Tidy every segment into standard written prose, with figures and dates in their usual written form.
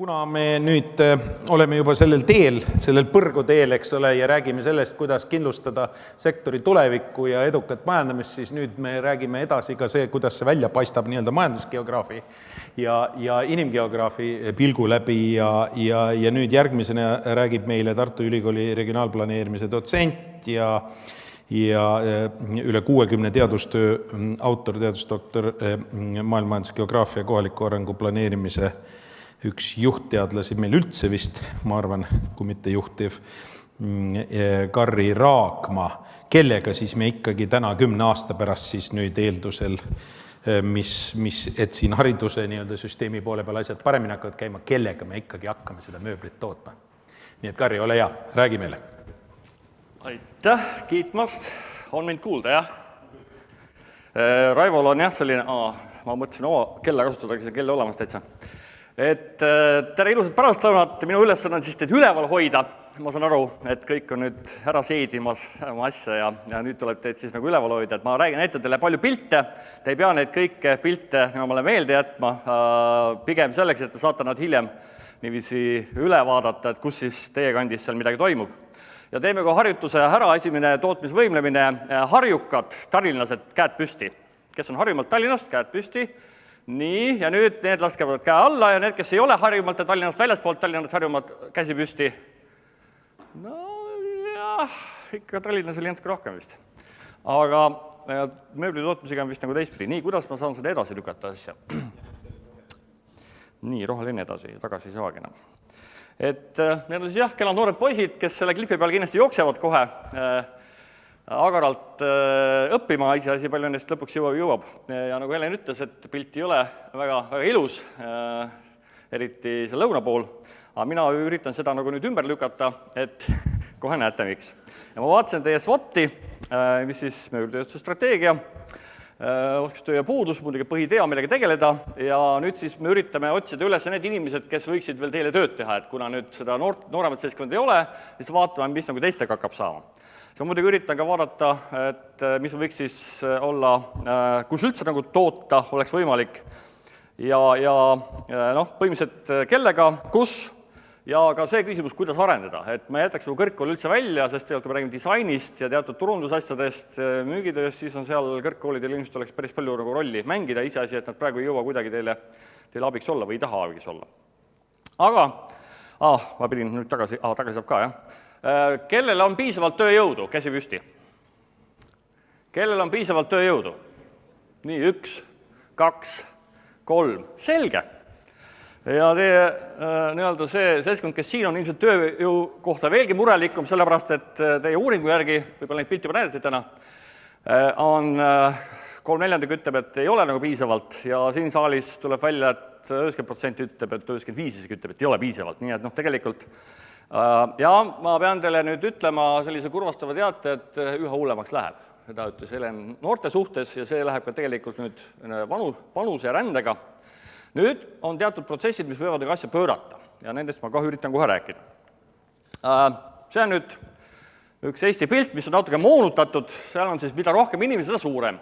kuna me nüüd oleme juba sellel teel, sellel põrguteel, eks ole, ja räägime sellest, kuidas kindlustada sektori tulevikku ja edukat majandamist, siis nüüd me räägime edasi ka see, kuidas see välja paistab nii-öelda majandusgeograafi ja inimgeograafi pilgu läbi ja nüüd järgmisena räägib meile Tartu Ülikooli regionaalplaneerimise dotsent ja üle 60 teadustöö autor, teadusdoktor, maailmamajandusgeograafia, kohaliku arengu planeerimise üks juhtteadlasi meil üldse vist, ma arvan, kui mitte juhtiv, Karri Raagma, kellega siis me ikkagi täna 10 aasta pärast siis nüüd eeldusel, et siin hariduse nii-öelda süsteemi poole peal asjad paremini hakkavad käima, kellega me ikkagi hakkame seda mööblit tootma. Nii et Karri, ole hea, räägi meile. Aitäh kiitmast, on mind kuulda, jah? Raivol on jah selline, ma mõtlesin oma kella kasutada, see kelle olemas täitsa. Tere ilusat pärastlõunat, minu ülesanne on siis teid üleval hoida. Ma saan aru, et kõik on nüüd ära seedimas oma asja ja nüüd tuleb teid siis nagu üleval hoida. Et ma räägin ette teile palju pilte, te ei pea neid kõike pilte mulle meelde jätma, pigem selleks, et te saate nad hiljem niiviisi üle vaadata, et kus siis teie kandis seal midagi toimub. Ja teeme ka harjutuse ära, esimene tootmisvõimlemine, harjukad, tallinlased, käed püsti. Kes on Harjumaalt Tallinnast, käed püsti. Nii, ja nüüd need laskevad käe alla ja need, kes ei ole Harjumaalt ja Tallinnast väljaspoolt Tallinnast Harjumaalt, käsi püsti. No jah, ikka Tallinnas oli natuke rohkem vist. Aga mööbli tootmisega on vist nagu teistpidi. Nii, kuidas ma saan seda edasi lükata asja? Nii, roheline edasi, tagasi ei saagi enam. Need on siis jah, kellad noored poisid, kes selle klipi peal kindlasti jooksevad kohe agaralt õppima, asi palju nendest lõpuks jõuab. Ja nagu Helen ütles, et pilt ei ole väga ilus, eriti see lõuna pool, aga mina üritan seda nagu nüüd ümber lükata, et kohe näete miks. Ja ma vaatasin teie SWOT-i, mis siis mööblitööstuse strateegia, oskustöö ja puudus, muidugi põhitea, millega tegeleda, ja nüüd siis me üritame otsida üles need inimesed, kes võiksid veel teile tööd teha, et kuna nüüd seda nooremat seltskonda ei ole, siis vaatame, mis nagu teistega hakkab saama. See muidugi üritan ka vaadata, et mis võiks siis olla, kus üldse nagu toota oleks võimalik ja põhimõtteliselt kellega, kus ja ka see küsimus, kuidas arendada. Et ma jätaks kõrgkooli üldse välja, sest tegelikult kui me räägime disainist ja teatud turundusasjadest, müügitööst, siis on seal kõrgkoolidel ilmselt oleks päris palju nagu rolli mängida, iseasi, et nad praegu ei jõua kuidagi teile abiks olla või ei taha abiks olla. Aga, ma pidin nüüd tagasi saab ka, jah. Kellel on piisavalt tööjõudu? Käsi püsti. Kellel on piisavalt tööjõudu? Nii, 1, 2, 3. Selge. Ja teie nii-öelda see seltskond, kes siin on ilmselt tööjõu kohta veelgi murelikum, sellepärast, et teie uuringu järgi, võib-olla neid pilti juba näidati täna, on 3/4 ütleb, et ei ole nagu piisavalt ja siin saalis tuleb välja, et 90% ütleb, et 95% ütleb, et ei ole piisavalt. Nii et tegelikult ja ma pean teile nüüd ütlema sellise kurvastava teate, et üha hullemaks läheb. Seda ütles Helen noorte suhtes ja see läheb ka tegelikult nüüd vanuse ja rändega. Nüüd on teatud protsessid, mis võivad asja pöörata ja nendest ma ka üritan kohe rääkida. See on nüüd üks Eesti pilt, mis on natuke moonutatud, seal on siis mida rohkem inimesi, seda suurem.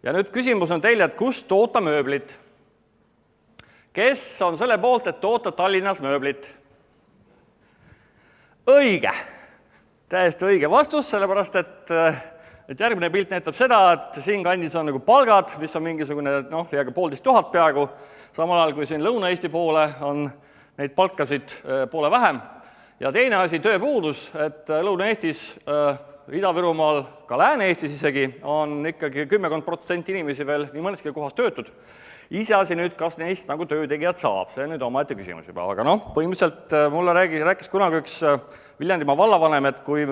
Ja nüüd küsimus on teile, et kus toota mööblit? Kes on selle poolt, et toota Tallinnas mööblit? Õige, täiesti õige vastus, sellepärast, et järgmine pilt näitab seda, et siin kandis on nagu palgad, mis on mingisugune, peaaegu 1500 peaaegu, samal ajal kui siin Lõuna-Eesti poole on neid palkasid poole vähem. Ja teine asi, tööpuudus, et Lõuna-Eestis, Ida-Virumaal, ka Lääne-Eestis isegi, on ikkagi 10% inimesi veel nii mõneski kohas töötud. Iseasi nüüd, kas neist nagu töötegijad saab, see on nüüd omaette küsimus juba, aga põhimõtteliselt mulle rääkis kunagi üks Viljandimaa vallavanem, et kui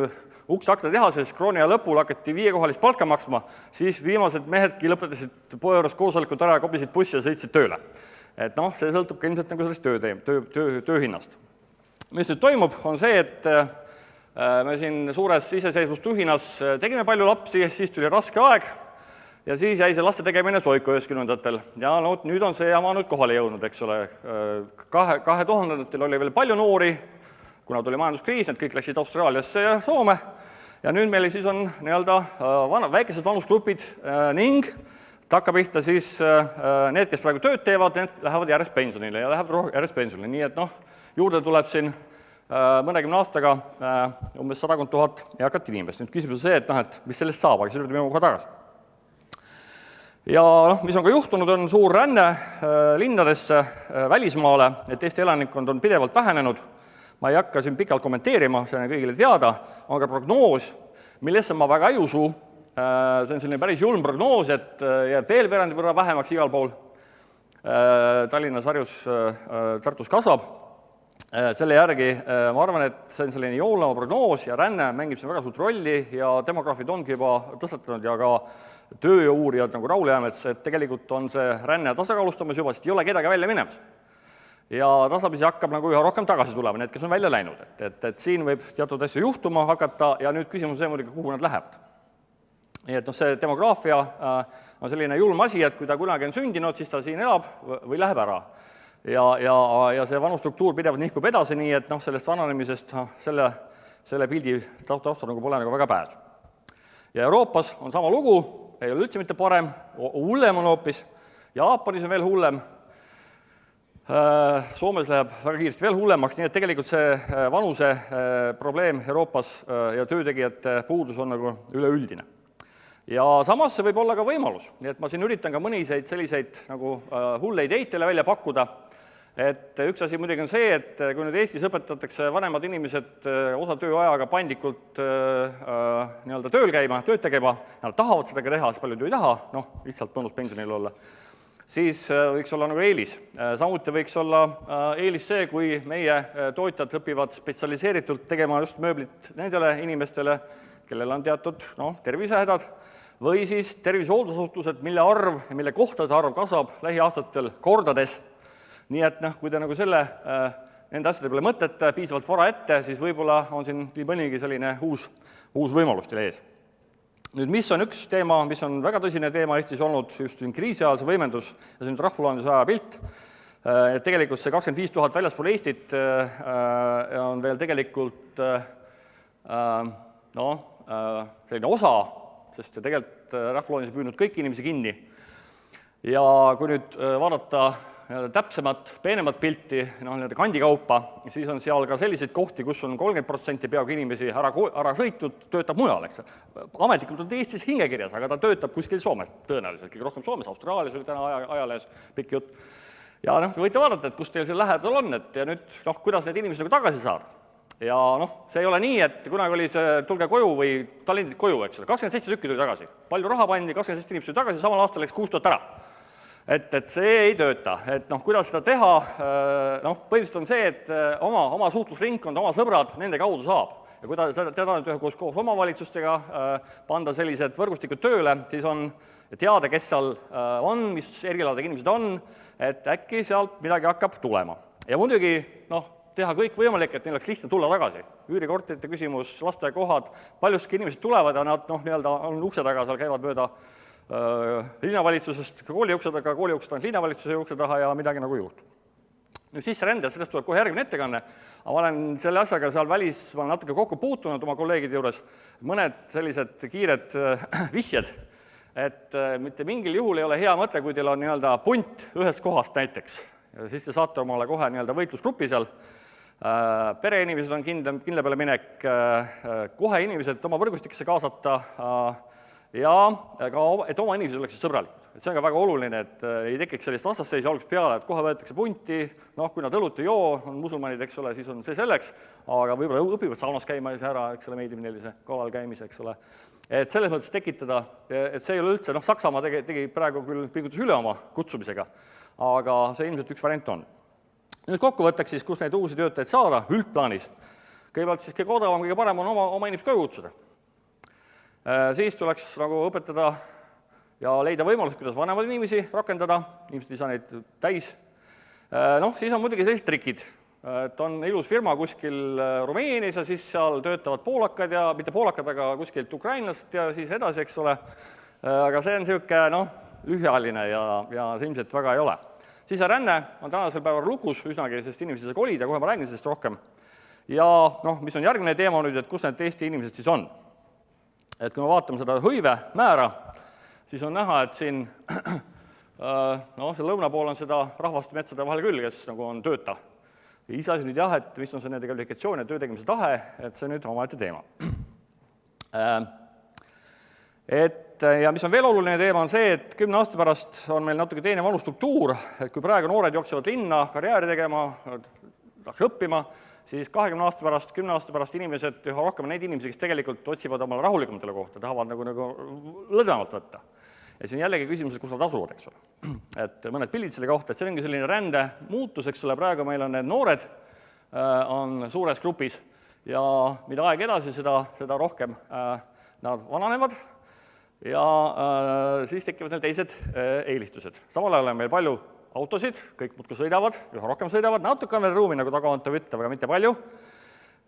uksakna tehases krooni ja lõpul hakati 5-kohalist palka maksma, siis viimased mehedki lõpetasid poe juures koosolekut ära ja kobisid bussi ja sõitsid tööle. Et see sõltub ka ilmselt nagu sellest tööhinnast. Mis nüüd toimub, on see, et me siin suures iseseisvustuhinas tegime palju lapsi, siis tuli raske aeg, ja siis jäi see laste tegemine soiku 90-ndatel. Ja nüüd on see jama nüüd kohale jõudnud, eks ole. 2000-ndatel oli veel palju noori, kuna tuli majanduskriis, need kõik läksid Austraaliasse ja Soome. Ja nüüd meil siis on nii-öelda väikesed vanusgrupid ning takka pihta siis need, kes praegu tööd teevad, need lähevad järjest pensionile ja lähevad järjest pensionile, nii et juurde tuleb siin mõnekümne aastaga umbes 100 000 eakat inimest. Nüüd küsimus on see, et mis sellest saab, aga selle juurde me kohe tagasi. Ja mis on ka juhtunud, on suur ränne linnadesse välismaale, et Eesti elanikkond on pidevalt vähenenud. Ma ei hakka siin pikalt kommenteerima, see on kõigile teada, on ka prognoos, millesse ma väga ei usu. See on selline päris julm prognoos, et jääb veel veerandi võrra vähemaks igal pool. Tallinnas, Harjus, Tartus kasvab. Selle järgi ma arvan, et see on selline joolama prognoos ja ränne mängib siin väga suurt rolli ja demograafid ongi juba tõstatanud ja ka tööjõu-uurijad nagu Raul Jäämets, et tegelikult on see ränne tasakaalustamas juba, sest ei ole kedagi välja minemas. Ja tasapisi hakkab nagu üha rohkem tagasi tulema, need, kes on välja läinud. Et siin võib teatud asju juhtuma hakata ja nüüd küsimus see muidugi, kuhu nad lähevad. Nii et see demograafia on selline julm asi, et kui ta kunagi on sündinud, siis ta siin elab või läheb ära. Ja see vanustruktuur pidevalt nihkub edasi, nii et sellest vananemisest selle pildi taustal nagu pole nagu väga pääsu. Ja Euroopas on sama lugu, ei ole üldse mitte parem, hullem on hoopis, Jaapanis on veel hullem, Soomes läheb väga kiiresti veel hullemaks, nii et tegelikult see vanuse probleem Euroopas ja töötegijate puudus on nagu üleüldine. Ja samas see võib olla ka võimalus, nii et ma siin üritan ka mõniseid selliseid nagu hulleid eitele välja pakkuda, et üks asi muidugi on see, et kui nüüd Eestis õpetatakse vanemad inimesed osa tööajaga pandlikult nii-öelda tööl käima, tööd tegema, nad tahavad seda ka teha, siis paljud ju ei taha, lihtsalt mõnus pensionil olla, siis võiks olla nagu eelis. Samuti võiks olla eelis see, kui meie tootjad õpivad spetsialiseeritult tegema just mööblit nendele inimestele, kellel on teatud tervisehädad, või siis tervisehooldusasutused, mille arv ja mille kohtade arv kasvab lähiaastatel kordades. Nii et kui te nagu nende asjade peale mõtlete piisavalt vara ette, siis võib-olla on siin nii mõnigi selline uus võimalus teil ees. Nüüd, mis on üks teema, mis on väga tõsine teema Eestis olnud, just kriisi ajal see võimendus ja see on rahvaloenduse aja pilt, et tegelikult see 25 000 väljaspool Eestit on veel tegelikult selline osa, sest tegelikult rahvaloendus püüdnud kõiki inimesi kinni. Ja kui nüüd vaadata täpsemat, peenemat pilti, kandikaupa, siis on seal ka selliseid kohti, kus on 30% peaaegu inimesi ära sõitud, töötab mujal, eks. Ametlikult on Eestis hingekirjas, aga ta töötab kuskil Soomes tõenäoliselt, kõige rohkem Soomes, Austraalias oli täna ajalehes pikk jutt. Ja võite vaadata, et kus teil seal lähedal on, ja nüüd, kuidas need inimesed tagasi saada. Ja see ei ole nii, et kunagi oli see tulge koju või talendid koju, eks. 27 tükki tuli tagasi. Palju raha pandi, 27 inimesed tuli tagasi, samal aastal läks 6000 ära. Et see ei tööta. Et kuidas seda teha? Põhimõtteliselt on see, et oma suhtlusringkond, oma sõbrad, nende kaudu saab. Ja kui teda nüüd koos omavalitsustega panda sellised võrgustikud tööle, siis on teada, kes seal on, mis erialadega inimesed on, et äkki sealt midagi hakkab tulema. Ja muidugi teha kõik võimalik, et neil oleks lihtne tulla tagasi. Üürikorterite küsimus, lasteaiakohad, paljuski inimesed tulevad ja nad on ukse taga, seal käivad mööda linnavalitsusest kooli ukse taga, kooli ukse taga linnavalitsuse ukse taha ja midagi nagu juhtub. Nüüd sisserände, sellest tuleb kohe järgmine ettekanne, aga ma olen selle asjaga seal välismaal natuke kokku puutunud oma kolleegide juures, mõned sellised kiired vihjed, et mitte mingil juhul ei ole hea mõte, kui teil on punt ühest kohast näiteks, ja siis te saate omale kohe võitlusgrupi seal, pereinimesed on kindla peale minek, kohe inimesed oma võrgustikesse kaasata, ja ka, et oma inimesed oleksid sõbralikud. Et see on ka väga oluline, et ei tekiks sellist vastasseisu algusest peale, et kohe võetakse punti, kui nad õlut ei joo, on musulmanid, eks ole, siis on see selleks, aga võib-olla õpivad saunas käima ära, eks ole, meeldib neile see kalal käimise, eks ole. Et selles mõttes tekitada, et see ei ole üldse, Saksamaa tegi praegu küll pingutus üle oma kutsumisega, aga see ilmselt üks variant on. Nüüd kokkuvõtteks siis, kus neid uusi töötajaid saada, üldplaanis. Kõigepealt siis kõige odavam, kõige parem on oma inimesed koju kutsuda. Siis tuleks õpetada ja leida võimalus, kuidas vanemaid inimesi rakendada, inimesed ei saa neid täis. Siis on muidugi sellised trikid, et on ilus firma kuskil Rumeenias ja siis seal töötavad poolakad ja mitte poolakad, aga kuskilt Ukrainast ja siis edasi, eks ole. Aga see on selline lühiajaline ja see ilmselt väga ei ole. Siseränne on tänasel päeval lukus üsnagi, sest inimesed saab kolida, kohe ma räägin sellest rohkem. Ja mis on järgmine teema nüüd, et kus need Eesti inimesed siis on? Et kui me vaatame seda hõive määra, siis on näha, et siin see lõuna pool on seda rahvast metsade vahel küll, kes nagu on tööta. Iseasi nüüd jah, et mis on see nende kvalifikatsioon ja töö tegemise tahe, et see nüüd omaette teema. Ja mis on veel oluline teema, on see, et 10 aasta pärast on meil natuke teine vanustruktuur, et kui praegu noored jooksevad linna karjääri tegema, tahaks õppima, siis 20 aasta pärast, 10 aasta pärast inimesed, üha rohkem on neid inimesi, kes tegelikult otsivad omale rahulikumatele kohta, tahavad nagu lõdvemalt võtta. Ja siin jällegi küsimus, kus nad asuvad, eks ole. Et mõned pildid selle kohta, et see ongi selline rände muutus, eks ole, praegu meil on need noored on suures grupis ja mida aeg edasi, seda rohkem nad vananevad ja siis tekivad neil teised eelistused. Samal ajal on meil palju autosid, kõik muudkui sõidavad, üha rohkem sõidavad, natuke on veel ruumi nagu tagavanta võtta, aga mitte palju.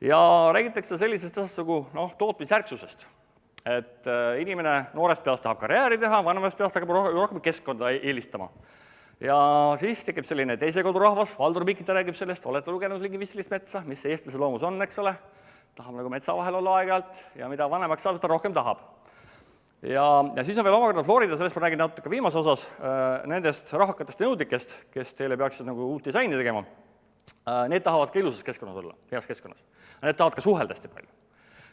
Ja räägitakse sellisest asjast nagu tootmisjärgsusest. Et inimene noorest peast tahab karjääri teha, vanemast peast hakkab rohkem keskkonda eelistama. Ja siis tekib selline teise kodurahvas, Valdur Mikita räägib sellest, olete lugenud lingvistilist metsa, mis see eestlase loomus on, eks ole, tahab nagu metsa vahel olla aeg-ajalt ja mida vanemaks saab, seda rohkem tahab. Ja siis on veel omakorda Florida, sellest ma räägin natuke viimase osas, nendest rahakatest ja nõudlikest, kes teile peaksid nagu uut disaini tegema, need tahavad ka ilusas keskkonnas olla, heas keskkonnas. Need tahavad ka suhelda hästi palju.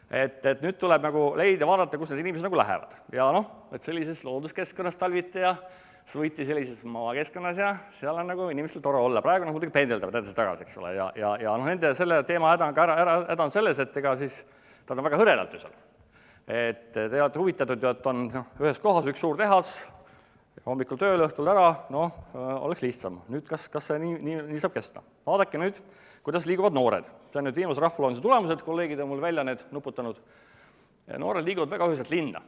Et nüüd tuleb nagu leida, vaadata, kus need inimesed nagu lähevad. Ja et sellises looduskeskkonnas talviti ja suiti sellises maakeskkonnas ja seal on nagu inimestel tore olla. Praegu muidugi pendeldavad edasi tagasi, eks ole. Ja nende selle teema häda on selles, et ega siis ta on väga hõredalt ju seal. Et te olete huvitatud ju, et on ühes kohas üks suur tehas, hommikul tööl, õhtul ära, oleks lihtsam. Nüüd kas see nii saab kesta? Vaadake nüüd, kuidas liiguvad noored. See on nüüd viimase rahvaloenise tulemused, kolleegid on mul välja need nuputanud. Noored liiguvad väga üheselt linna.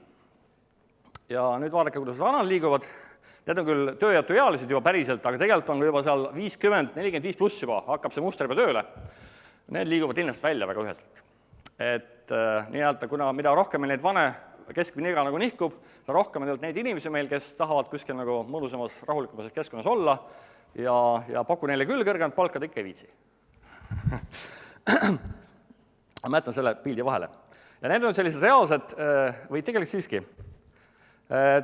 Ja nüüd vaadake, kuidas vanad liiguvad. Need on küll tööjätuealised juba päriselt, aga tegelikult on juba seal 50, 45 pluss juba, hakkab see muster juba tööle. Need liiguvad linnast välja väga üheselt. Et nii-öelda, kuna mida rohkem meil neid vane keskmine iga nagu nihkub, seda rohkem on neid inimesi meil, kes tahavad kuskil nagu mõlusamas rahulikumas keskkonnas olla ja paku neile küll kõrgemat palka, ta ikka ei viitsi. Ma jätan selle pildi vahele. Ja need on sellised reaalsed, või tegelikult siiski.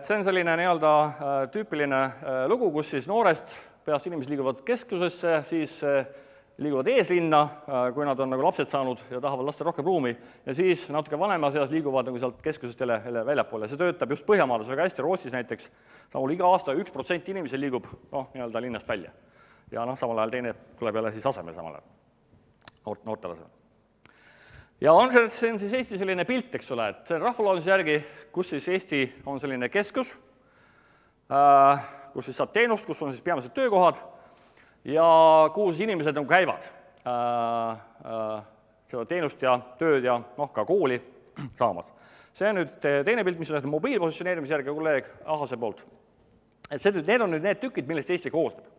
See on selline nii-öelda tüüpiline lugu, kus siis noorest peast inimesed liiguvad keskusesse, siis liiguvad eeslinna, kui nad on nagu lapsed saanud ja tahavad lasta rohkem ruumi, ja siis natuke vanema seas liiguvad nagu sealt keskusest jälle väljapoole. See töötab just Põhjamaades väga hästi, Rootsis näiteks, samal iga aasta 1% inimesel liigub nii-öelda linnast välja. Ja samal ajal teine tuleb jälle siis asemel samal ajal, noortele asemel. Ja see on siis Eesti selline pilt, eks ole, et see on rahvaloenise järgi, kus siis Eesti on selline keskus, kus siis saab teenust, kus on siis peamised töökohad, ja kuhu siis inimesed nagu käivad seda teenust ja tööd ja ka kooli saamas. See on nüüd teine pilt, mis on mobiilpositsioneerimise järgi kolleeg Ahase poolt. Need on nüüd need tükid, millest Eesti koosneb.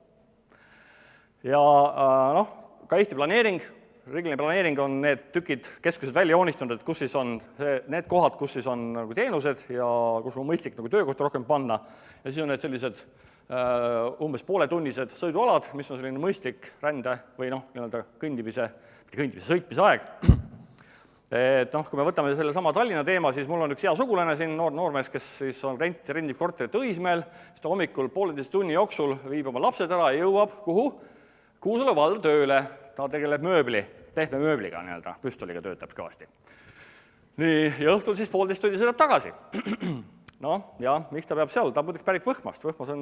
Ja ka Eesti planeering, riigiline planeering on need tükid keskused välja joonistanud, et kus siis on need kohad, kus siis on nagu teenused ja kus on mõistlik nagu töökohta rohkem panna. Ja siis on need sellised umbes pooletunnised sõidualad, mis on selline mõistlik rände või nii-öelda sõitmise aeg. Et kui me võtame selle sama Tallinna teema, siis mul on üks hea sugulane siin, noormees, kes siis on rendib korterit Õismäel, siis ta hommikul 1,5 tunni jooksul viib oma lapsed ära ja jõuab kuhu? Kuusalu valda tööle, ta tegeleb pehme mööbliga, püstoliga töötab kõvasti. Nii, ja õhtul siis 1,5 tundi sõidab tagasi. Ja miks ta peab seal? Ta on muidugi pärit Võhmast. Võhmas on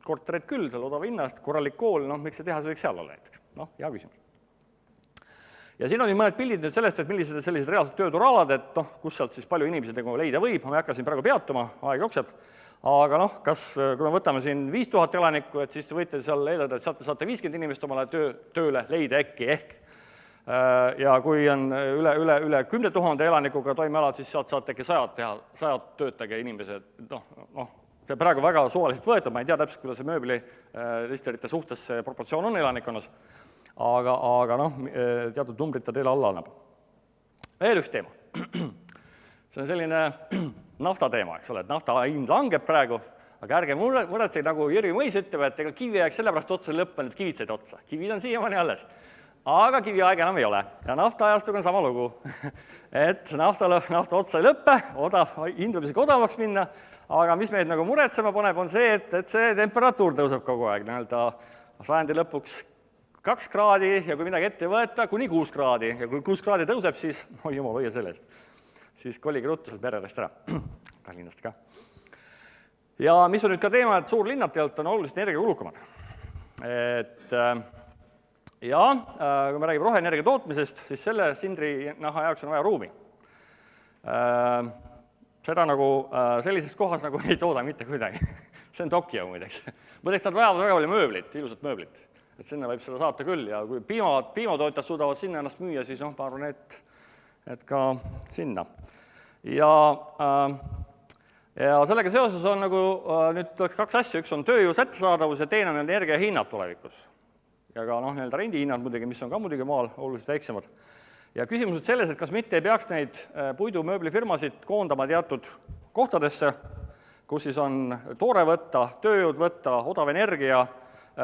korterid küll, seal odava hinnast, korralik kool, miks see tehas võiks seal olla näiteks? Hea küsimus. Ja siin on mõned pildid nüüd sellest, et millised sellised reaalsed tööturalad, et kus sealt siis palju inimesi leida võib, ma ei hakka siin praegu peatuma, aeg jookseb, aga kui me võtame siin 5000 elanikku, et siis te võite seal eeldada, et sealt te saate 50 inimest omale tööle leida ehk. Ja kui on üle 10 000 elanikuga toimealad, siis sealt saate äkki 100 töötage inimesed. See on praegu väga suvaliselt võetud, ma ei tea täpselt, kuidas see mööblilisterite suhtes see proportsioon on elanikkonnas, aga teatud numbrit ta teile alla annab. Veel üks teema. See on selline naftateema, eks ole, et nafta hind langeb praegu, aga ärge muretsege, nagu Jüri Mõis ütleb, et ega kiviaeg sellepärast otsa lõppenud, et kivid said otsa. Kivid on siiamaani alles. Aga kiviaeg enam ei ole ja naftaajastug on sama lugu. Et nafta otsa ei lõppe, hind võib isegi odavaks minna, aga mis meid nagu muretsema paneb, on see, et see temperatuur tõuseb kogu aeg, sajandi lõpuks 2 kraadi ja kui midagi ette ei võeta, kuni 6 kraadi ja kui 6 kraadi tõuseb, siis, oi jumal, hoia selle eest, siis kolige ruttu sealt mererest ära, Tallinnast ka. Ja mis on nüüd ka teema, et suurlinnad tegelikult on oluliselt energiakulukamad. Et kui me räägime roheenergia tootmisest, siis selle sindri naha jaoks on vaja ruumi. Seda nagu sellises kohas nagu ei tooda mitte kuidagi. See on Tokyo muideks. Muideks nad vajavad väga palju mööblit, ilusat mööblit. Et sinna võib seda saata küll ja kui piimatootjad suudavad sinna ennast müüa, siis ma arvan, et ka sinna. Ja sellega seoses on nagu, nüüd tuleks 2 asja, üks on tööjõu sättesaadavus ja teine on energiahinnad tulevikus. Ja ka rendihinnad muidugi, mis on ka muidugi maal oluliselt väiksemad. Ja küsimus on selles, et kas mitte ei peaks neid puidumööblifirmasid koondama teatud kohtadesse, kus siis on toore võtta, tööjõud võtta, odav energia,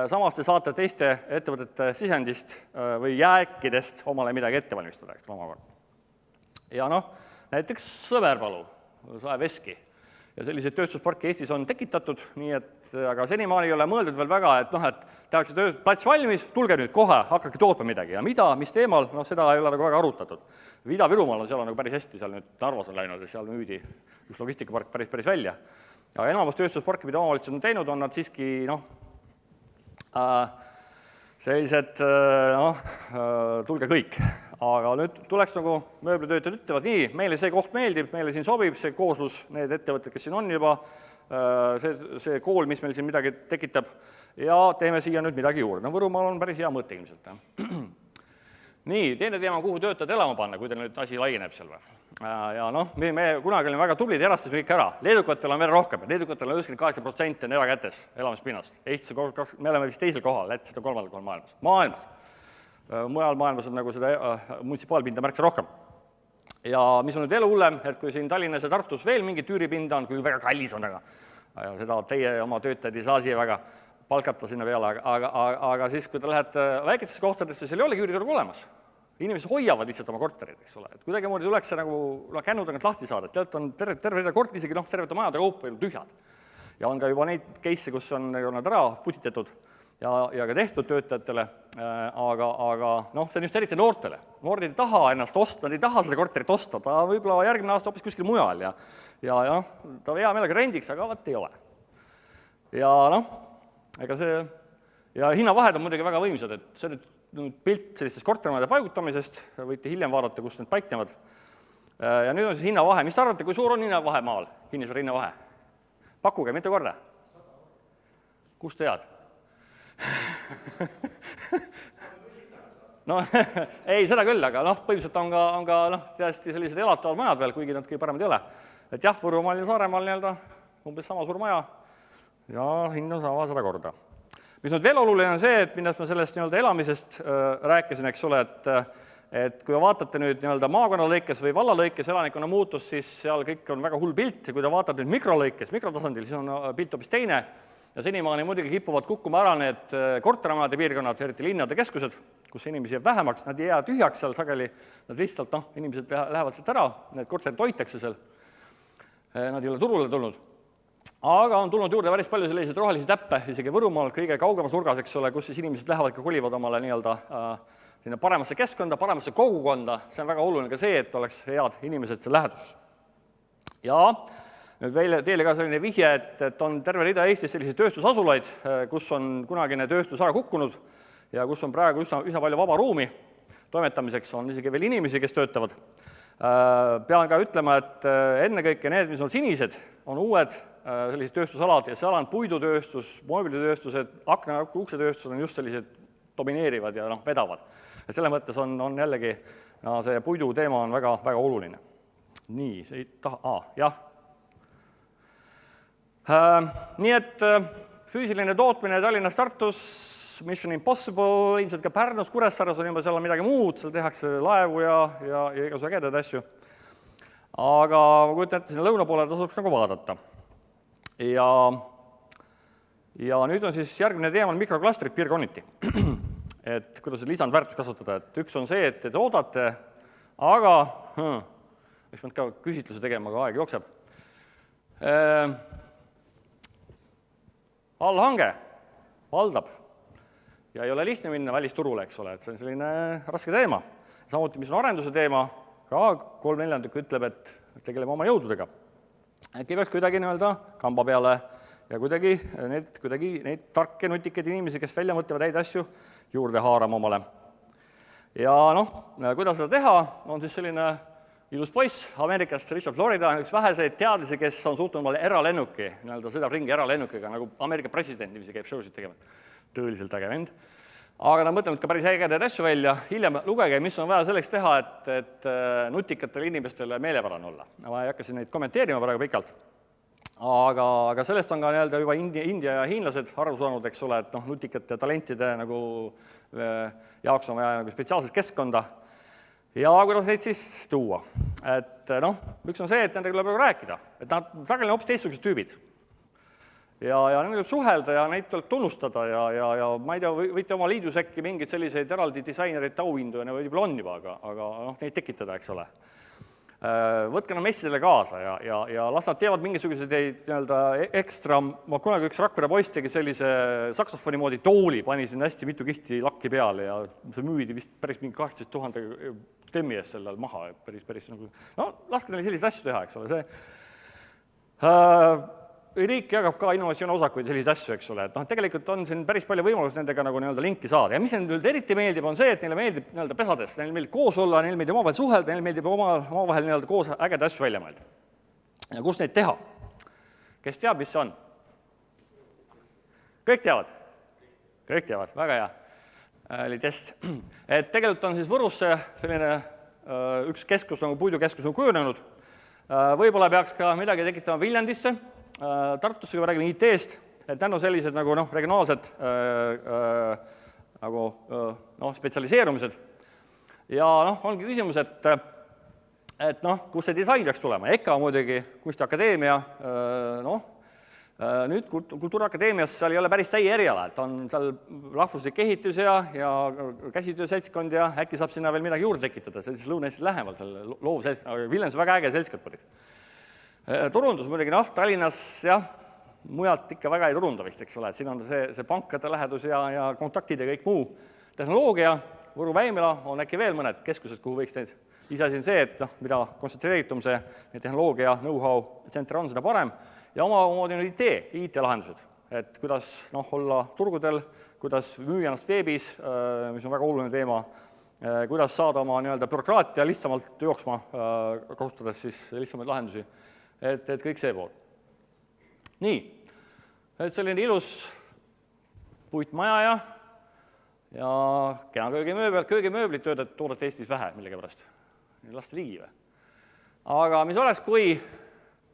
samas te saate teiste ettevõtete sisendist või jääkidest omale midagi ette valmistada. Ja näiteks Sõberpalu, Saeveski. Ja selliseid tööstusparke Eestis on tekitatud, nii et aga senimaani ei ole mõeldud veel väga, et tehakse plats valmis, tulge nüüd kohe, hakake tootma midagi. Ja mida, mis teemal, seda ei ole nagu väga arutatud. Ida-Virumaal on seal nagu päris hästi, seal nüüd Narvas on läinud ja seal müüdi üks logistikapark päris välja. Ja enamus tööstusparke, mida omavalitsused on teinud, on nad siiski sellised, tulge kõik. Aga nüüd tuleks nagu mööblitöötajad ütlevad, nii, meile see koht meeldib, meile siin sobib, see kooslus, need ettevõtted, kes siin on juba, see kool, mis meil siin midagi tekitab, ja teeme siia nüüd midagi juurde. Võrumaal on päris hea mõte ilmselt. Nii, teine teema, kuhu töötajad elama panna, kui teil nüüd asi laieneb seal või. Ja me kunagi olime väga tublid, erastasime kõik ära. Leedukatel on veel rohkem, leedukatel on 98% on erakätes elamispinnast. Eestis me oleme vist teisel kohal, Lätis on 3. kohal maailmas. Mujal maailmas on nagu seda munitsipaalpinda märksa rohkem. Ja mis on nüüd elu hullem, et kui siin Tallinnas ja Tartus veel mingit üüripinda on, kui väga kallis on, aga seda teie oma töötajad ei saa siia väga palkata sinna peale, aga siis, kui te lähete väikestesse kohtadesse, seal ei olegi üüriturg olemas. Inimesed hoiavad lihtsalt oma korterid, eks ole. Et kuidagi moodi tuleks see nagu kännud tagant lahti saada, et tealt on terve korter, isegi tervete majade kaupa tühjad. Ja on ka juba neid case'e, kus on nad ära putitetud ja ka tehtud töötajatele, aga see on just eriti noortele. Noored ei taha ennast osta, nad ei taha seda korterit osta, ta võib-olla järgmine aasta hoopis kuskil mujal ja ta hea meelega rendiks, aga vaat ei ole. Ja ega see, ja hinnavahed on muidugi väga võimsad, et see nüüd pilt sellistest kortermajade paigutamisest, võite hiljem vaadata, kus need paiknevad. Ja nüüd on siis hinnavahe. Mis te arvate, kui suur on hinnavahe maal, kinnisvara hinnavahe? Pakkuge, mitu korda? Kust tead? Ei, seda küll, aga põhiliselt on ka täiesti sellised elatavad majad veel, kuigi nad kõige paremad ei ole. Et jah, Võrumaal ja Saaremaal umbes sama suur maja ja hind on sama 100 korda. Mis nüüd veel oluline on see, et millest ma sellest elamisest rääkisin, eks ole, et kui vaatate nüüd maakonna lõikes või valla lõikes elanikkonna muutus, siis seal kõik on väga hull pilt ja kui te vaatate nüüd mikrolõikes, mikrotasandil, siis on pilt hoopis teine ja senimaani muidugi kipuvad kukkuma ära need kortermajade piirkonnad, eriti linnade keskused, kus inimesi jääb vähemaks, nad ei jää tühjaks seal sageli, nad lihtsalt, inimesed lähevad sealt ära, need korterid hoitakse seal, nad ei ole turule tulnud. Aga on tulnud juurde päris palju selliseid rohelisi täppe, isegi Võrumaal kõige kaugemas nurgas, eks ole, kus siis inimesed lähevad ja kolivad omale sinna paremasse keskkonda, paremasse kogukonda, see on väga oluline ka see, et oleks head inimesed lähedus. Ja nüüd veel teile ka selline vihje, et on terve rida Eestis selliseid tööstusasulaid, kus on kunagine tööstus ära kukkunud ja kus on praegu üsna palju vaba ruumi toimetamiseks, on isegi veel inimesi, kes töötavad. Pean ka ütlema, et ennekõike need, mis on sinised, on uued sellised tööstusalad ja seal on puidutööstus, moobilitööstused, uksetööstus on just sellised domineerivad ja vedavad. Ja selle mõttes on jällegi see puidu teema on väga, väga oluline. Nii, see ei taha, jah. Nii et füüsiline tootmine Tallinnas, Tartus, Mission Impossible, ilmselt ka Pärnus, Kuressaares on juba seal midagi muud, seal tehakse laevu ja igas ägedaid asju. Aga ma kujutan ette, sinna lõuna poole tasuks nagu vaadata. Ja nüüd on siis järgmine teemal mikroklastrid piirkonniti. Et kuidas lisandväärtus kasutada, et üks on see, et te toodate, aga eks pead ka küsitluse tegema, aga aeg jookseb. Allhange valdab ja ei ole lihtne minna välisturule, eks ole, et see on selline raske teema. Samuti, mis on arenduse teema, ka 3/4 ütleb, et tegeleme oma jõududega. Äkki peaks kuidagi kamba peale ja kuidagi neid tarke nutikaid inimesi, kes välja mõtlevad häid asju, juurde haarama omale. Ja kuidas seda teha, on siis selline ilus poiss Ameerikast, Richard Florida, üks väheseid teadlasi, kes on suutnud omale eralennuki, sõidab ringi eralennukiga, nagu Ameerika president niiviisi käib showsid tegema. Tõeliselt äge vend. Aga ta on mõtelnud ka päris ägedaid asju välja. Hiljem lugege, mis on vaja selleks teha, et nutikatele inimestele meelepärane olla. Ma ei hakka siin neid kommenteerima praegu pikalt. Aga sellest on ka juba India ja hiinlased aru saanud, eks ole, et nutikate talentide jaoks on vaja spetsiaalset keskkonda. Ja kuidas neid siis tuua? Et üks on see, et nendega tuleb rääkida. Et nad sageli on hoopis teistsugused tüübid. Ja nendega tuleb suhelda ja neid tuleb tunnustada ja ma ei tea, võite oma liidus äkki mingeid selliseid eraldi disainereid auhindu ja võib-olla on juba, aga neid tekitada, eks ole. Võtke nad messidele kaasa ja las nad teevad mingisuguseid ekstra, ma kunagi üks Rakvere poiss tegi sellise saksofoni moodi tooli, pani sinna hästi mitu kihti lakki peale ja see müüdi vist päris mingi 18 000 temmi eest sellel maha, päris nagu, laske neile selliseid asju teha, eks ole, riik jagab ka innovatsiooni osakuid selliseid asju, eks ole, et tegelikult on siin päris palju võimalust nendega nagu linki saada ja mis neil eriti meeldib, on see, et neile meeldib pesades, neil meeldib koos olla, neil meeldib omavahel suhelda, neil meeldib omavahel koos ägeda asju välja mõelda. Ja kus neid teha? Kes teab, mis see on? Kõik teavad? Kõik teavad, väga hea. Oli test. Et tegelikult on siis Võrusse selline üks keskus, nagu puidukeskus on kujunenud. Võib-olla peaks ka midagi tekitama Viljandisse, Tartusse, kui räägime IT-st, et tänu sellised nagu regionaalsed spetsialiseerumised. Ja ongi küsimus, et kus see disain peaks tulema. EKA muidugi, Kunstiakadeemia, nüüd Kultuuriakadeemias seal ei ole päris täie eriala, et on seal rahvuslik ehitus ja käsitööseltskond ja äkki saab sinna veel midagi juurde tekitada, see siis Lõuna-Eestis lähemal, seal loovseltskond, Viljandis väga äge seltskond olid. Turundus muidugi, Tallinnas, mujalt ikka väga ei turunda vist, eks ole, et siin on see pankade lähedus ja kontaktid ja kõik muu. Tehnoloogia, Võru Väimela on äkki veel mõned keskused, kuhu võiks neid. Iseasi on see, et mida kontsentreeritum see tehnoloogia, know-how tsenter on, seda parem. Ja omamoodi on IT-lahendused, et kuidas olla turgudel, kuidas müüa ennast veebis, mis on väga oluline teema, kuidas saada oma bürokraatia lihtsamalt jooksma, kasutades siis lihtsamaid lahendusi. Et kõik see pool. Nii, et selline ilus puitmaja ja köögimööblit toodet Eestis vähe millegipärast. Lasta ligi või? Aga mis oleks, kui,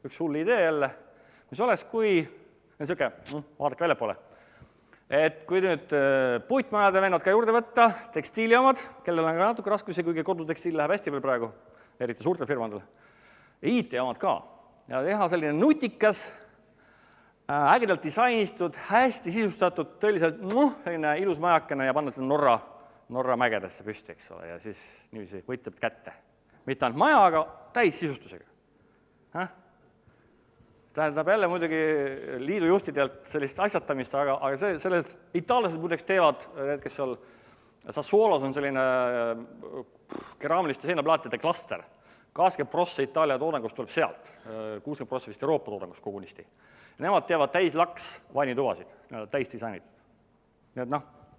üks hull idee jälle, mis oleks, kui, vaadake väljapoole, et kui nüüd puitmajade vennad ka juurde võtta, tekstiiliomad, kellel on ka natuke raskusi, kuigi kodutekstiil läheb hästi veel praegu, eriti suurtel firmadel, IT-omad ka. Ja teha selline nutikas, ägedalt disainistud, hästi sisustatud, tõeliselt selline ilus majakene ja panna seda Norra mägedesse püsti, eks ole, ja siis niiviisi võitleb kätte. Mitte ainult maja, aga täis sisustusega. Tähendab jälle muidugi liidujuhtidelt sellist asjatamist, aga sellest itaallased muideks teevad, need, kes seal Sassuolos on selline keraamiliste seinaplaatide klaster. 80% Itaalia toodangust tuleb sealt, 60% vist Euroopa toodangust kogunisti. Nemad teevad täislaks vainituvasid, täisdisainid. Nii et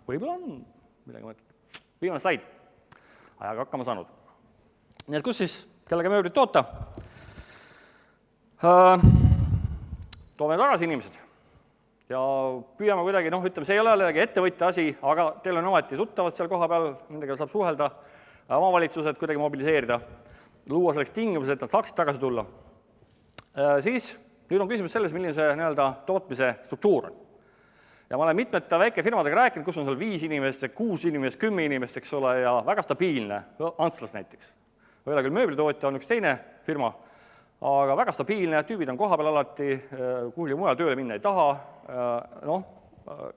võib-olla on midagi mõtled. Viimane slaid, ajaga hakkama saanud. Nii et kus siis kellega mööblit toota? Toome tagasi inimesed ja püüame kuidagi, ütleme, see ei ole jällegi ettevõtja asi, aga teil on ometi tuttavad seal koha peal, nendega saab suhelda, omavalitsused kuidagi mobiliseerida, luua selleks tingimused, et nad saaksid tagasi tulla. Siis nüüd on küsimus selles, milline see tootmise struktuur on. Ja ma olen mitmete väikefirmadega rääkinud, kus on seal 5 inimest, 6 inimest, 10 inimest, eks ole, ja väga stabiilne, Antslas näiteks. Või ole küll mööblitootja, on üks teine firma, aga väga stabiilne, tüübid on koha peal alati, kuhuli mujal tööle minna ei taha.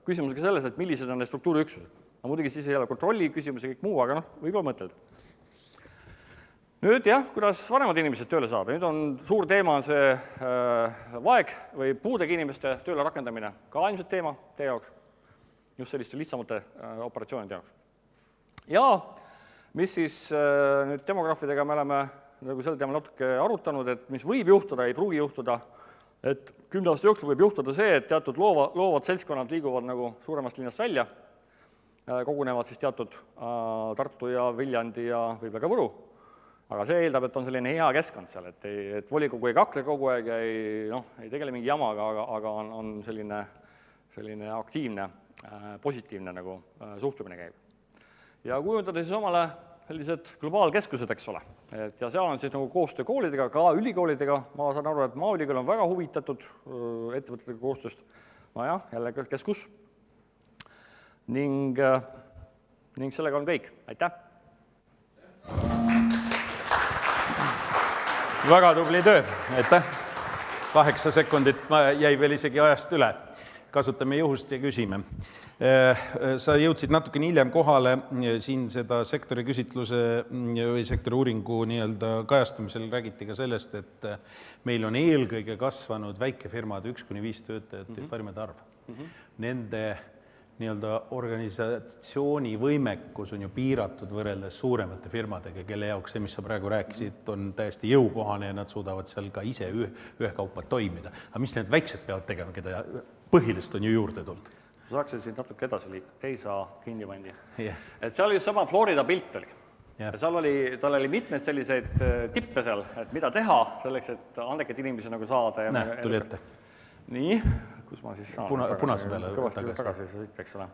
Küsimus ka selles, et millised on need struktuuriüksused. Muidugi siis ei ole kontrolli küsimus ja kõik muu, aga võib-olla mõtelda. Nüüd jah, kuidas vanemad inimesed tööle saada? Nüüd on suur teema see vaeg või puudega inimeste tööle rakendamine. Ka ilmselt teema teie jaoks, just selliste lihtsamate operatsioonide jaoks. Ja mis siis nüüd demograafidega me oleme nagu sel teemal natuke arutanud, et mis võib juhtuda, ei pruugi juhtuda, et 10 aasta jooksul võib juhtuda see, et teatud loovad seltskonnad liiguvad nagu suuremast linnast välja, kogunevad siis teatud Tartu ja Viljandi ja võib-olla ka Võru. Aga see eeldab, et on selline hea keskkond seal, et volikogu ei kakle kogu aeg ja ei tegele mingi jamaga, aga on selline aktiivne, positiivne nagu suhtumine käib. Ja kujundada siis omale sellised globaalkeskused, eks ole. Ja seal on siis nagu koostöö koolidega, ka ülikoolidega. Ma saan aru, et Maaülikool on väga huvitatud ettevõtetega koostööst. No jah, jälle keskus. Ning sellega on kõik. Aitäh! Väga tubli töö, aitäh. 8 sekundit jäi veel isegi ajast üle. Kasutame juhust ja küsime. Sa jõudsid natukene hiljem kohale siin seda sektori küsitluse või sektori uuringu kajastamisel räägiti ka sellest, et meil on eelkõige kasvanud väikefirmade 1-5 töötajate firmade arv. Nende organisatsiooni võimekus on ju piiratud võrreldes suuremate firmadega, kelle jaoks see, mis sa praegu rääkisid, on täiesti jõukohane ja nad suudavad seal ka ise ühekaupa toimida. Aga mis need väiksed peavad tegema, keda põhilist on ju juurde tulnud? Saaksin siin natuke edasi liikuda, ei saa kinni pandi. Et seal oli sama Florida pilt oli. Ja tal oli mitmeid selliseid tippe seal, et mida teha selleks, et andekad inimesi nagu saada. Näe, tuli ette. Nii, kus ma siis saan? Punase peale tagasi, eks ole.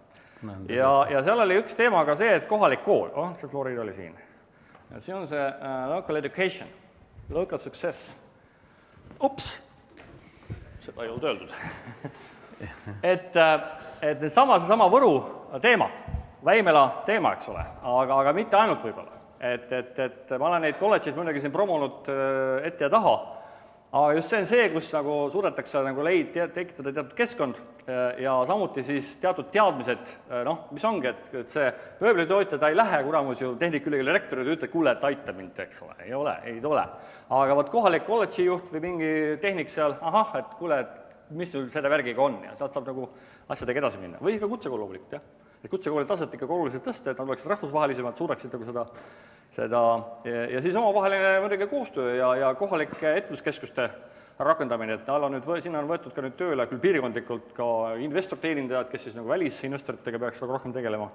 Ja seal oli üks teema ka see, et kohalik kool, see Florida oli siin. Ja siin on see local education, local success. Ups, seda ei olnud öeldud. Et sama Võru teema, Väimela teema, eks ole, aga mitte ainult võib-olla. Et ma olen neid kolledžeid mõnegi siin promonud ette ja taha, aga just see on see, kus nagu suudetakse nagu tekitada teatud keskkond ja samuti siis teatud teadmised, mis ongi, et see mööblitootja, ta ei lähe kuramus ju tehnikaülikooli rektorid ja ütleb, kuule, et aita mind, eks ole, ei tule. Aga vaat kohalik kolledži juht või mingi tehnik seal, et kuule, et mis sul selle värgiga on ja sealt saab nagu asjadega edasi minna. Või ka kutsekool loomulikult, jah. Et kutsekooli taset ikka oluliselt tõsta, et nad oleksid rahvusvahelisemad, suudaksid nagu seda ja siis omavaheline mõnegi koostöö ja kohalike ettevõtluskeskuste rakendamine, et sinna on võetud ka nüüd tööle küll piirkondlikult ka investorteenindajad, kes siis nagu välisinvestoritega peaks rohkem tegelema.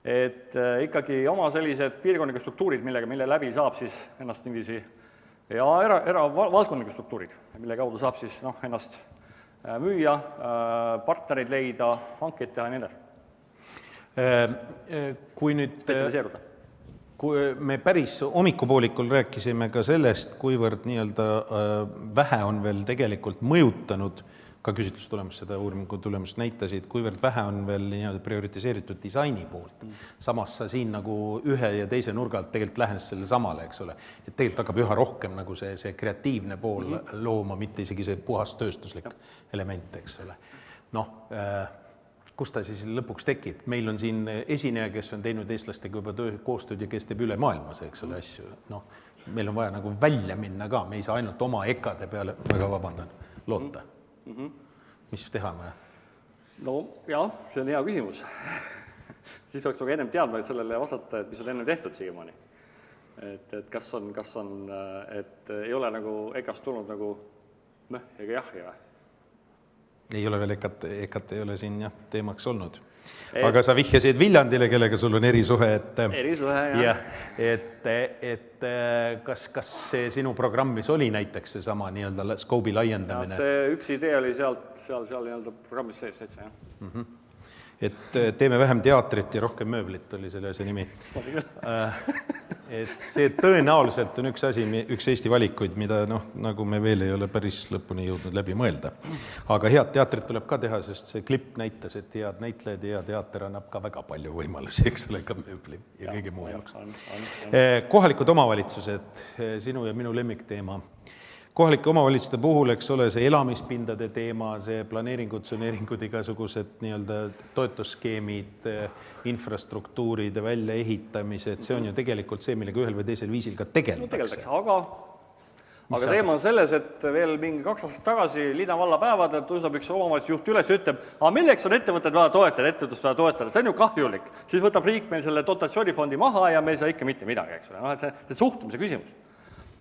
Et ikkagi oma sellised piirkondlikud struktuurid, mille läbi saab siis ennast niiviisi ja valdkondlikud struktuurid, mille kaudu saab siis ennast müüa, partnereid leida, hankeid teha ja nii edasi. Kui nüüd spetsialiseeruda. Me päris hommikupoolikul rääkisime ka sellest, kuivõrd vähe on veel tegelikult mõjutanud, ka küsitlustulemus seda uuringu tulemust näitasid, kuivõrd vähe on veel prioritiseeritud disaini poolt. Samas sa siin nagu ühe ja teise nurgalt tegelikult lähenes selle samale, eks ole. Et tegelikult hakkab üha rohkem nagu see kreatiivne pool looma, mitte isegi see puhas tööstuslik element, eks ole. Kus ta siis lõpuks tekib? Meil on siin esineja, kes on teinud eestlastega juba koostööd ja kes teeb üle maailmas, eks ole, asju. Meil on vaja nagu välja minna ka, me ei saa ainult oma ekade peale, väga vabandan, loota. Mis teha on vaja? No jah, see on hea küsimus. Siis peaks nagu ennem teadma sellele vastata, et mis on enne tehtud siiamaani. Et kas on, et ei ole nagu ekast tulnud nagu ega jah või? Ei ole veel ekat ei ole siin teemaks olnud. Aga sa vihjasid Viljandile, kellega sul on erisuhe, jah. Et kas see sinu programmis oli näiteks see sama skoobi laiendamine? See üks idee oli seal programmis sees, jah. Et teeme vähem teatrit ja rohkem mööblit oli selle asja nimi. Et see tõenäoliselt on üks asi, üks Eesti valikuid, mida nagu me veel ei ole päris lõpuni jõudnud läbi mõelda. Aga head teatrit tuleb ka teha, sest see klipp näitas, et head näitlejad ja teater annab ka väga palju võimalusi, eks ole, ka mööbli ja kõige muu jaoks. Kohalikud omavalitsused, sinu ja minu lemmikteema. kohalike omavalitsuste puhul, eks ole, see elamispindade teema, see planeeringud, soneeringud, igasugused nii-öelda toetusskeemid, infrastruktuuride väljaehitamised, see on ju tegelikult see, millega ühel või teisel viisil ka tegeldakse. Aga teema on selles, et veel mingi 2 aastat tagasi linnavalla päevadel tõuseb üks omavalitsusjuht üles ja ütleb, aga milleks on ettevõtted vaja toetada, ettevõtlust vaja toetada, see on ju kahjulik. Siis võtab riik meil selle dotatsioonifondi maha ja me ei saa ikka mitte midagi, eks ole. Et see suhtumise küsimus.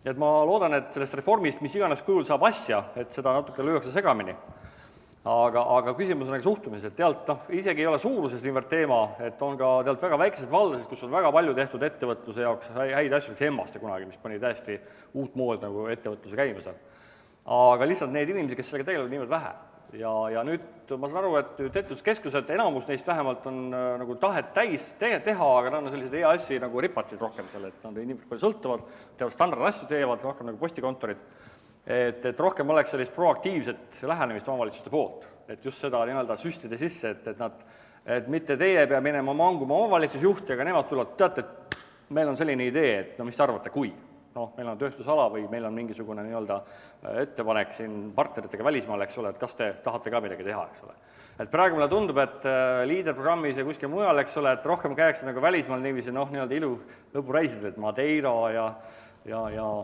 Et ma loodan, et sellest reformist, mis iganes kujul saab asja, et seda natuke lüüakse segamini. Aga küsimus on suhtumises, et tealt, isegi ei ole suuruses niivõrd teema, et on ka tealt väga väikesed valdasid, kus on väga palju tehtud ettevõtluse jaoks häid asju, Emmaste kunagi, mis pani täiesti uut mood nagu ettevõtluse käima seal. Aga lihtsalt need inimesed, kes sellega tegelevad niivõrd vähe. Ja nüüd ma saan aru, et ettevõtluskeskused, enamus neist vähemalt on nagu tahet täis teha, aga nad on sellised EAS-i nagu ripatsid rohkem seal, et nad niivõrd palju sõltuvad, teevad standardasju teevad, rohkem nagu postikontorid. Et rohkem oleks sellist proaktiivset lähenemist omavalitsuste poolt, et just seda nii-öelda süstida sisse, et mitte teie ei pea minema manguma omavalitsusjuhti, aga nemad tulevad, teate, et meil on selline idee, et mis te arvate, kui? Meil on tööstusala või meil on mingisugune nii-öelda ettepanek siin partneritega välismaal, eks ole, et kas te tahate ka midagi teha, eks ole. Et praegu mulle tundub, et liiderprogrammis ja kuskil mujal, eks ole, et rohkem käiakse nagu välismaal niiviisi, nii-öelda lõbureisidel, et Madeira ja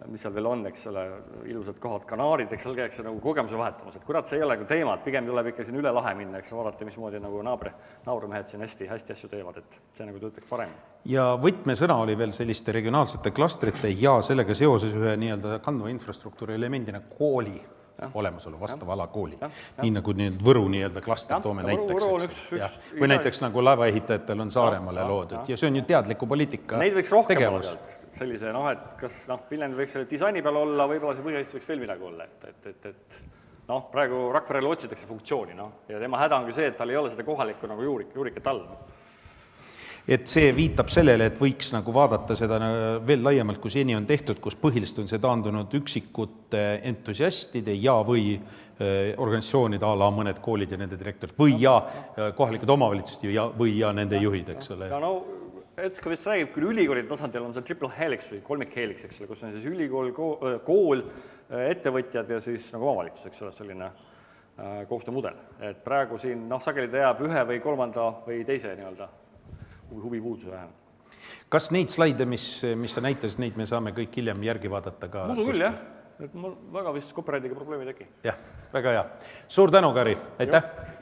mis seal veel on, eks ole, ilusad kohad, Kanaarid, eks seal käiakse nagu kogemuse vahetamas, et kurat, see ei ole nagu teema, et pigem tuleb ikka siin üle lahe minna, eks vaadata, mismoodi nagu naabrimehed siin hästi asju teevad, et see nagu töötaks paremini. Ja võtmesõna oli veel selliste regionaalsete klastrite ja sellega seoses ühe nii-öelda kandva infrastruktuuri elemendina kooli olemasolu, vastava ala kooli. Nii nagu Võru nii-öelda klaster toome näiteks. Või näiteks nagu laevaehitajatel on Saaremaale loodud ja see on ju teadliku poliitika neid võiks rohkem olla sealt. Sellise, et kas Viljandi võiks selle disaini peal olla, võib-olla see Põhja-Eestis võiks veel midagi olla, et praegu Rakverele otsitakse funktsiooni, ja tema häda ongi see, et tal ei ole seda kohalikku nagu juurikat all. Et see viitab sellele, et võiks nagu vaadata seda veel laiemalt, kui seni on tehtud, kus põhiliselt on see taandunud üksikute entusiastide ja või organisatsioonide ala mõned koolid ja nende direktorid või ja kohalikud omavalitsused või ja nende juhid, eks ole. Etska vist räägib küll ülikooli tasandil on see triple helix või kolmik helix, eks ole, kus on siis ülikool, kool, ettevõtjad ja siis nagu omavalitsus, eks ole, selline koostöömudel. Et praegu siin sageli ta jääb ühe või kolmanda või teise nii-öelda huvipuuduse vähem. Kas neid slaide, mis sa näitasid, neid me saame kõik hiljem järgi vaadata ka? Ma usun küll, jah. Et mul väga vist copyrightiga probleemi teki. Jah, väga hea. Suur tänu, Kari. Aitäh!